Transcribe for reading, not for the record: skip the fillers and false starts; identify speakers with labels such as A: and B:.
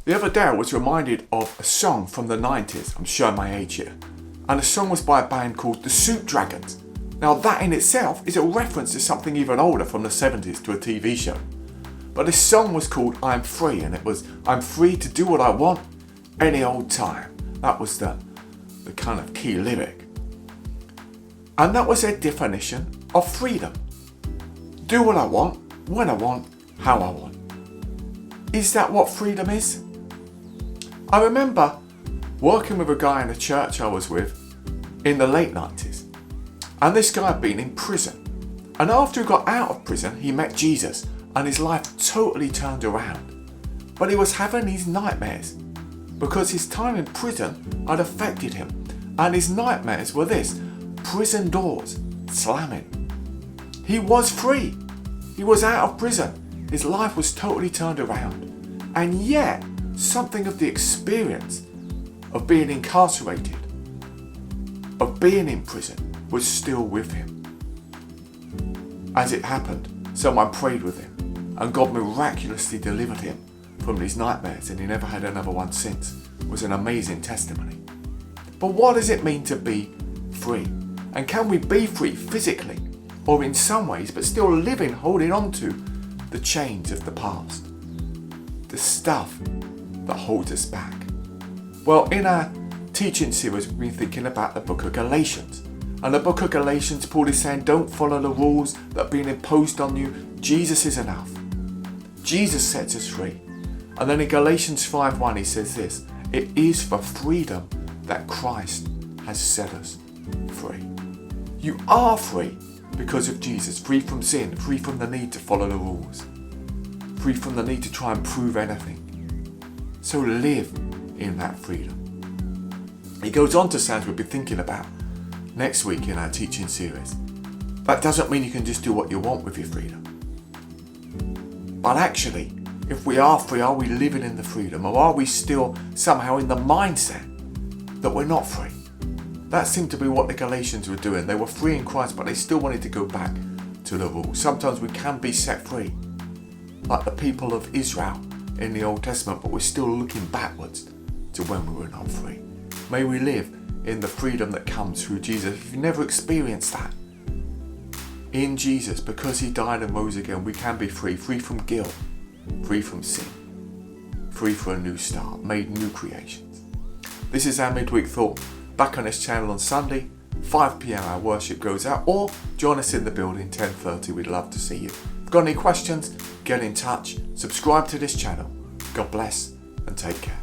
A: The other day I was reminded of a song from the 90s, I'm showing my age here, and the song was by a band called the Suit Dragons. Now that in itself is a reference to something even older from the 70s to a TV show. But this song was called I'm Free, and it was I'm free to do what I want any old time. That was the kind of key lyric. And that was their definition of freedom. Do what I want, when I want, how I want. Is that what freedom is? I remember working with a guy in a church I was with in the late 90s. And this guy had been in prison. And after he got out of prison, he met Jesus and his life totally turned around. But he was having these nightmares because his time in prison had affected him. And his nightmares were this: prison doors slamming. He was free. He was out of prison. His life was totally turned around. And yet, something of the experience of being incarcerated, of being in prison, was still with him. As it happened, someone prayed with him, and God miraculously delivered him from these nightmares, and he never had another one since. It was an amazing testimony. But what does it mean to be free? And can we be free physically, or in some ways, but still living, holding on to the chains of the past? The stuff that holds us back. Well, in our teaching series, we've been thinking about the book of Galatians. And the book of Galatians, Paul is saying, don't follow the rules that are being imposed on you. Jesus is enough. Jesus sets us free. And then in Galatians 5:1, he says this: it is for freedom that Christ has set us free. You are free because of Jesus. Free from sin, free from the need to follow the rules, free from the need to try and prove anything. So live in that freedom. He goes on to say, as we'll be thinking about next week in our teaching series, that doesn't mean you can just do what you want with your freedom. But actually, if we are free, are we living in the freedom, or are we still somehow in the mindset that we're not free? That seemed to be what the Galatians were doing. They were free in Christ, but they still wanted to go back to the rules. Sometimes we can be set free, like the people of Israel in the Old Testament, but we're still looking backwards to when we were not free. May we live in the freedom that comes through Jesus. If you've never experienced that, in Jesus, because he died and rose again, we can be free. Free from guilt, free from sin, free for a new start, made new creations. This is our midweek thought. Back on this channel on Sunday, 5 p.m. our worship goes out, or join us in the building 10:30. We'd love to see you. If you've got any questions, get in touch. Subscribe to this channel. God bless and take care.